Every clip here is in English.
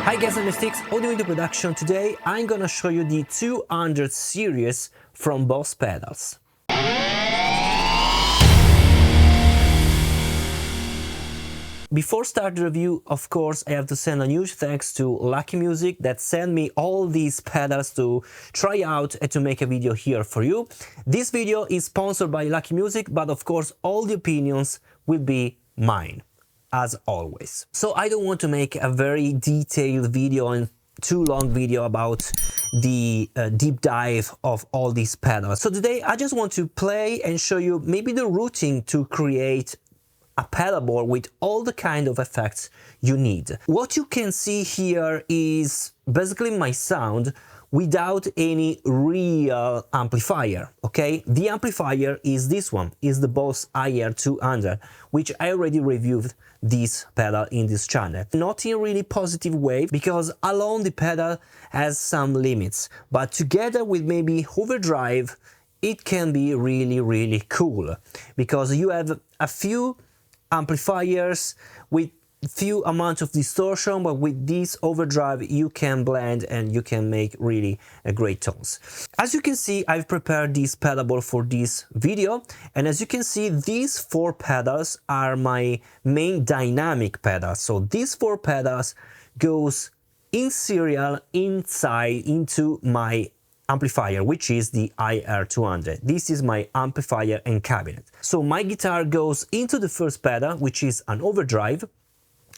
Hi guys, I'm Steex, audio into production. Today I'm gonna show you the 200 series from Boss pedals. Before starting the review, of course, I have to send a huge thanks to Lucky Music that sent me all these pedals to try out and to make a video here for you. This video is sponsored by Lucky Music, but of course all the opinions will be mine, as always. So I don't want to make a very detailed video and too long video about the deep dive of all these pedals. So today I just want to play and show you maybe the routing to create a pedalboard with all the kind of effects you need. What you can see here is basically my sound without any real amplifier, okay? The amplifier is this one, is the Boss IR200, which I already reviewed this pedal in this channel. Not in a really positive way, because alone the pedal has some limits, but together with maybe overdrive, it can be really cool, because you have a few amplifiers with few amount of distortion, but with this overdrive you can blend and you can make really great tones. As you can see, I've prepared this pedalboard for this video, and as you can see, these four pedals are my main dynamic pedals. So these four pedals goes in serial inside into my amplifier, which is the IR200. This is my amplifier and cabinet. So my guitar goes into the first pedal, which is an overdrive.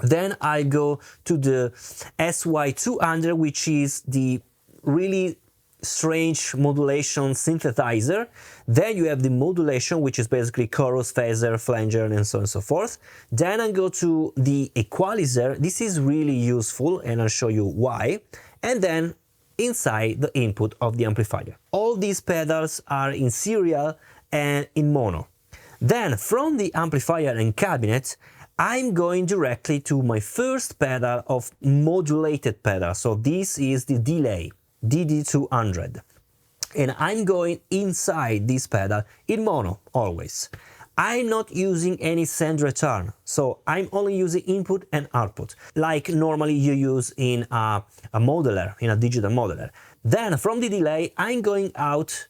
Then I go to the SY200, which is the really strange modulation synthesizer. Then you have the modulation, which is basically chorus, phaser, flanger, and so on and so forth. Then I go to the equalizer. This is really useful, and I'll show you why. And then inside the input of the amplifier. All these pedals are in serial and in mono. Then from the amplifier and cabinet, I'm going directly to my first pedal of modulated pedal. So this is the delay, DD200. And I'm going inside this pedal in mono, always. I'm not using any send return, so I'm only using input and output, like normally you use in a modeler, in a digital modeler. Then from the delay, I'm going out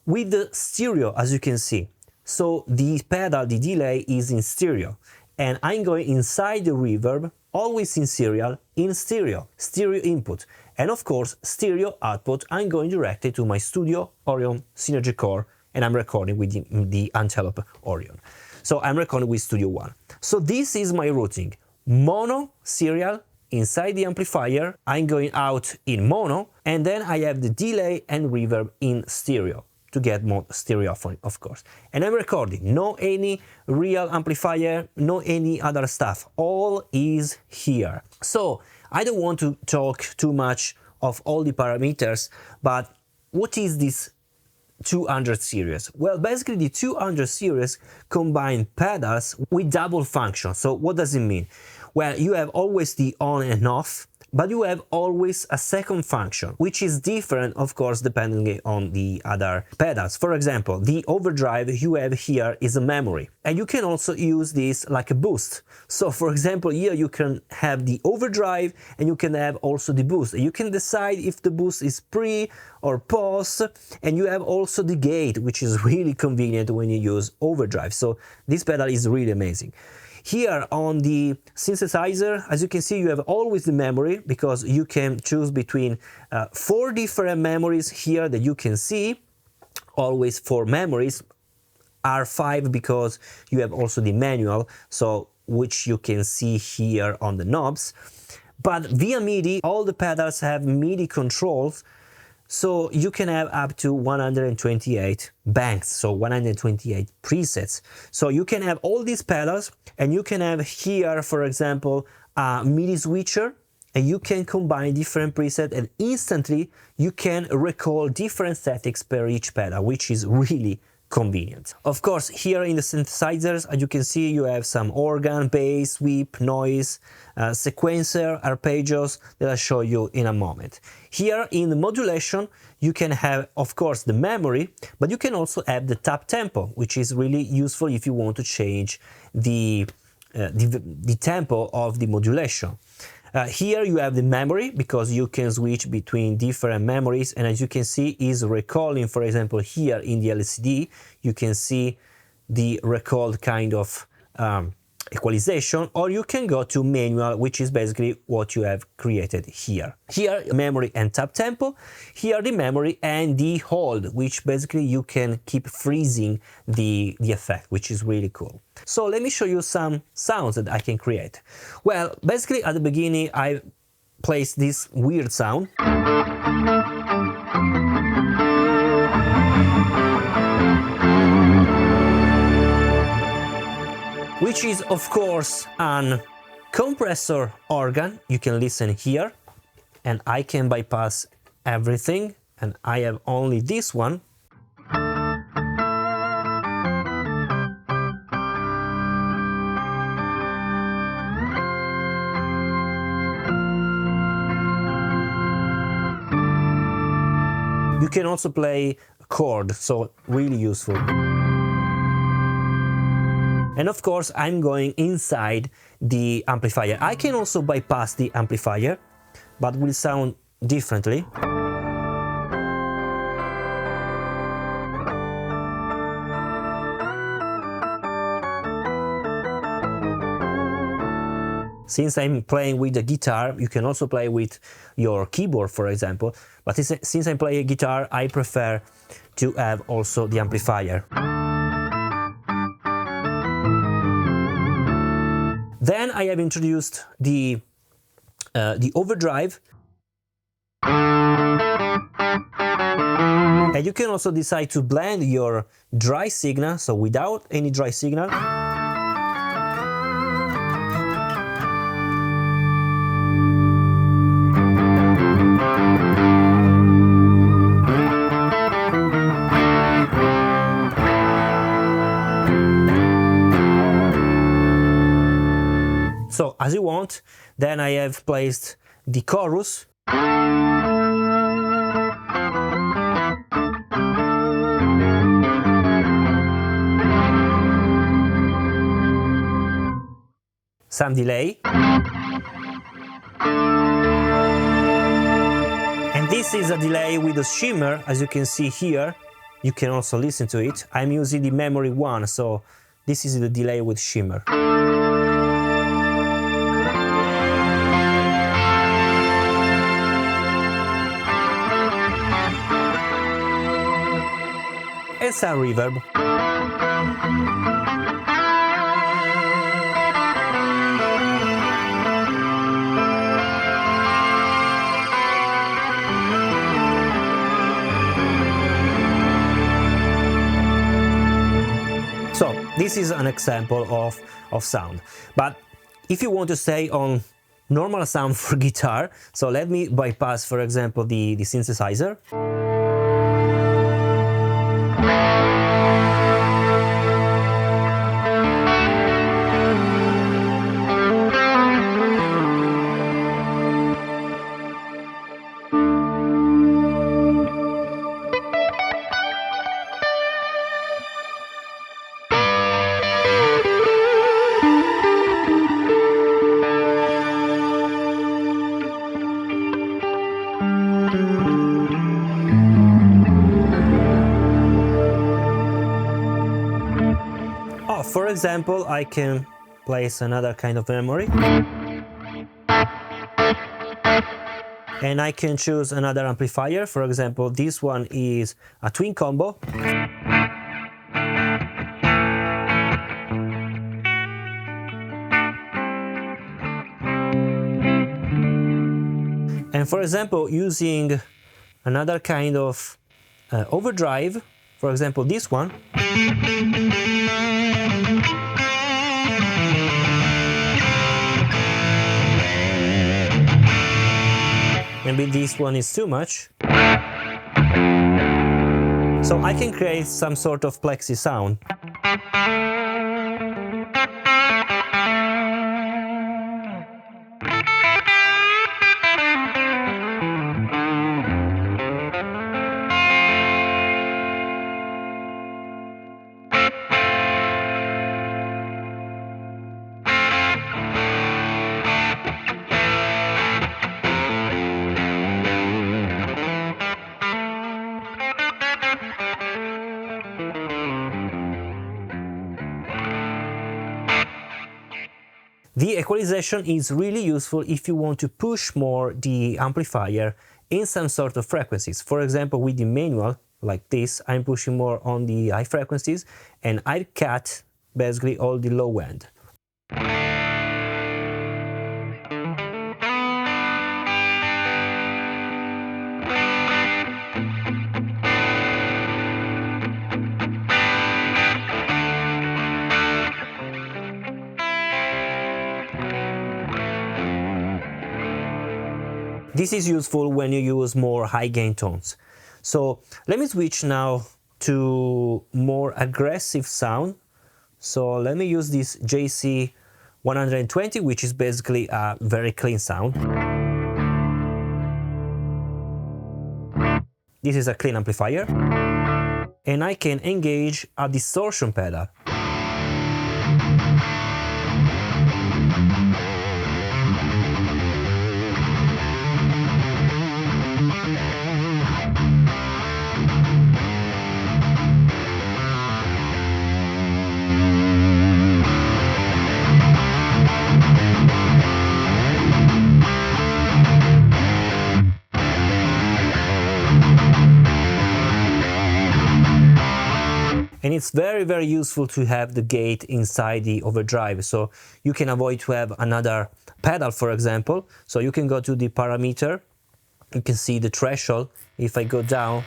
with the stereo, as you can see. So the pedal, the delay, is in stereo. And I'm going inside the reverb, always in serial, in stereo input. And of course, stereo output, I'm going directly to my Studio Orion Synergy Core, and I'm recording with the Antelope Orion. So I'm recording with Studio One. So this is my routing. Mono, serial, inside the amplifier, I'm going out in mono, and then I have the delay and reverb in stereo, to get more stereophony, of course. And I'm recording, no any real amplifier, no any other stuff, all is here. So I don't want to talk too much of all the parameters, but what is this 200 series? Well, basically the 200 series combine pedals with double function. So what does it mean? Well, you have always the on and off, but you have always a second function, which is different, of course, depending on the other pedals. For example, the overdrive you have here is a memory, and you can also use this like a boost. So for example, here you can have the overdrive and you can have also the boost. You can decide if the boost is pre or post, and you have also the gate, which is really convenient when you use overdrive. So this pedal is really amazing. Here on the synthesizer, as you can see, you have always the memory, because you can choose between 4 different memories here that you can see, always 4 memories, R5 because you have also the manual, so which you can see here on the knobs. But via MIDI, all the pedals have MIDI controls, so you can have up to 128 banks, so 128 presets. So you can have all these pedals, and you can have here, for example, a MIDI switcher, and you can combine different presets, and instantly you can recall different settings per each pedal, which is really convenient. Of course, here in the synthesizers, as you can see, you have some organ, bass, sweep, noise, sequencer, arpeggios that I'll show you in a moment. Here in the modulation, you can have, of course, the memory, but you can also have the tap tempo, which is really useful if you want to change the tempo of the modulation. Here you have the memory, because you can switch between different memories, and as you can see, is recalling, for example, here in the LCD, you can see the recalled kind of equalization, or you can go to manual, which is basically what you have created here. Here, memory and tap tempo. Here, the memory and the hold, which basically you can keep freezing the effect, which is really cool. So let me show you some sounds that I can create. Well, basically at the beginning, I placed this weird sound. Which is, of course, an compressor organ. You can listen here, and I can bypass everything, and I have only this one. You can also play a chord, so really useful. And of course, I'm going inside the amplifier. I can also bypass the amplifier, but will sound differently. Since I'm playing with the guitar, you can also play with your keyboard, for example. But since I'm playing guitar, I prefer to have also the amplifier. Then I have introduced the overdrive, and you can also decide to blend your dry signal, so without any dry signal. So, as you want. Then I have placed the chorus. Some delay. And this is a delay with a shimmer, as you can see here. You can also listen to it. I'm using the memory one, so this is the delay with shimmer. And some reverb. So this is an example of sound. But if you want to stay on normal sound for guitar, so let me bypass, for example, the synthesizer. For example, I can place another kind of memory, and I can choose another amplifier. For example, this one is a twin combo. And for example, using another kind of overdrive, for example this one. Maybe this one is too much. So I can create some sort of plexi sound. The equalization is really useful if you want to push more the amplifier in some sort of frequencies. For example, with the manual, like this, I'm pushing more on the high frequencies, and I cut basically all the low end. This is useful when you use more high gain tones. So let me switch now to more aggressive sound. So let me use this JC120, which is basically a very clean sound. This is a clean amplifier. And I can engage a distortion pedal. And it's very, very useful to have the gate inside the overdrive, so you can avoid to have another pedal, for example. So you can go to the parameter, you can see the threshold. If I go down,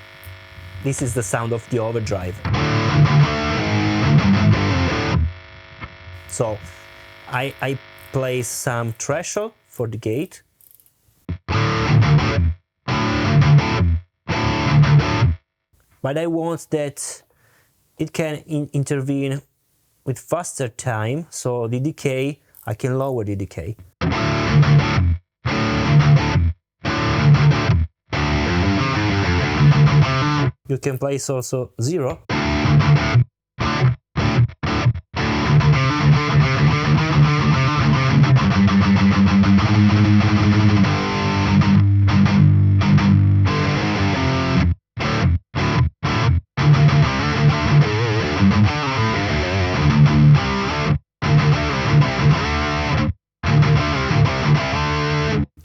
this is the sound of the overdrive. So I place some threshold for the gate. But I want that it can intervene with faster time, so the decay, I can lower the decay. You can place also 0.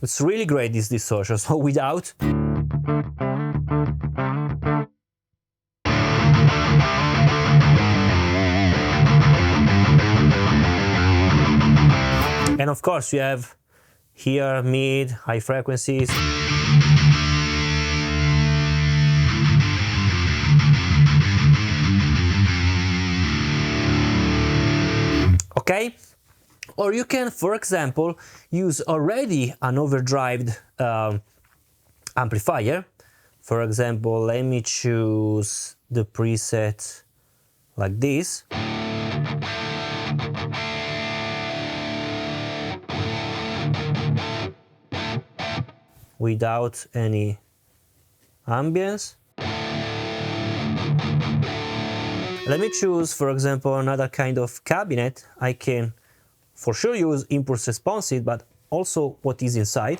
It's really great, this distortion, so without. And of course you have here mid, high frequencies. Okay? Or you can, for example, use already an overdrive amplifier. For example, let me choose the preset like this. Without any ambience. Let me choose, for example, another kind of cabinet. I can for sure use impulse responsive, but also what is inside.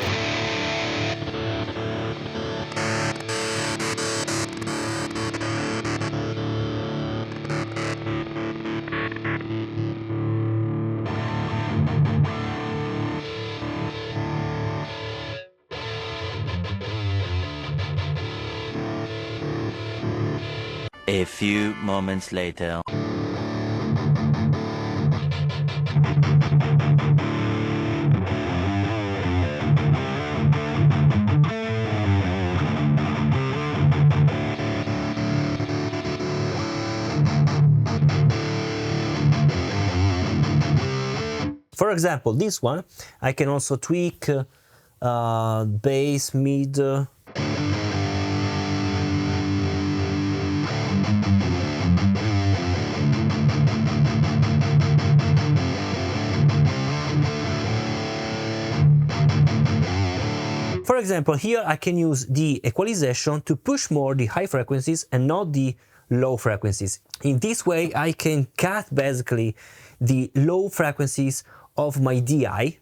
A few moments later. For example, this one, I can also tweak bass, mid. For example, here I can use the equalization to push more the high frequencies and not the low frequencies. In this way, I can cut basically the low frequencies of my DI.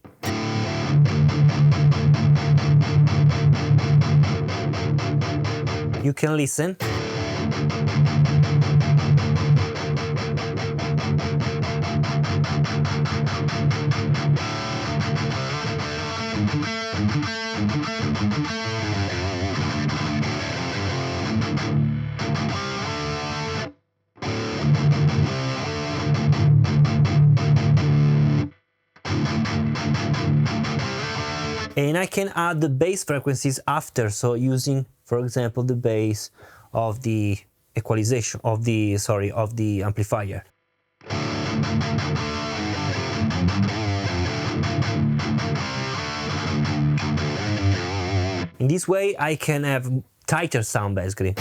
You can listen. And I can add the bass frequencies after, so using, for example, the bass of the equalization of the amplifier. In this way, I can have tighter sound basically.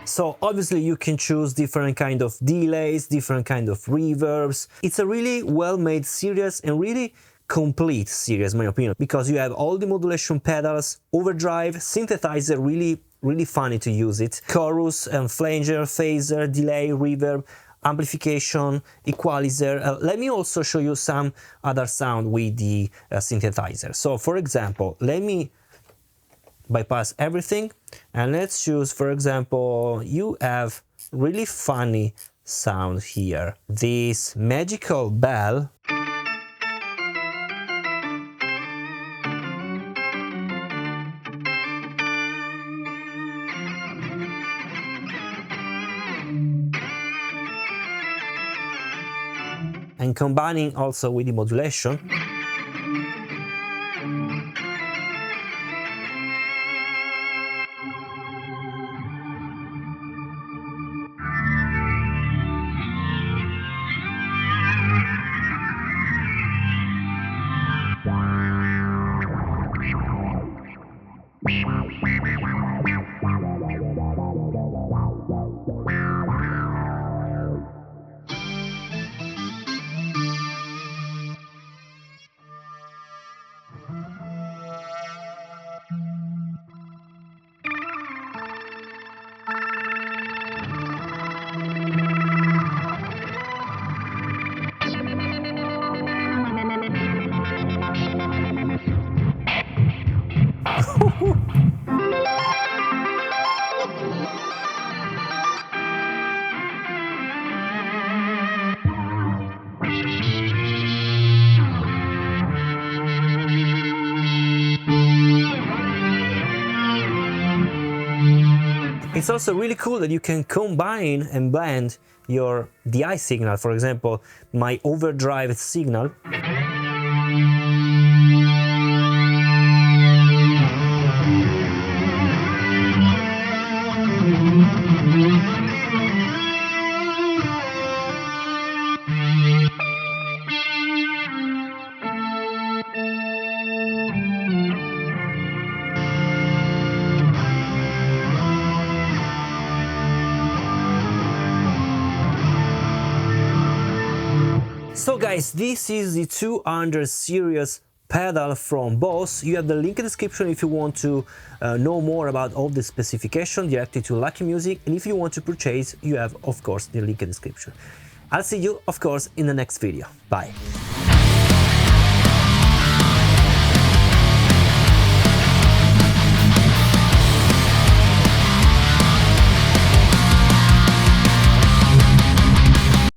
So obviously you can choose different kind of delays, different kind of reverbs. It's a really well-made series and really complete series, in my opinion, because you have all the modulation pedals, overdrive, synthesizer, really funny to use it, chorus and flanger, phaser, delay, reverb, amplification, equalizer. Let me also show you some other sound with the synthesizer. So for example, let me bypass everything and let's choose, for example, you have really funny sound here, this magical bell. And combining also with the modulation. It's also really cool that you can combine and blend your DI signal, for example, my overdrive signal. So guys, this is the 200 series pedal from Boss. You have the link in the description if you want to know more about all the specification directly to Lucky Music, and if you want to purchase, you have of course the link in the description. I'll see you of course in the next video. Bye.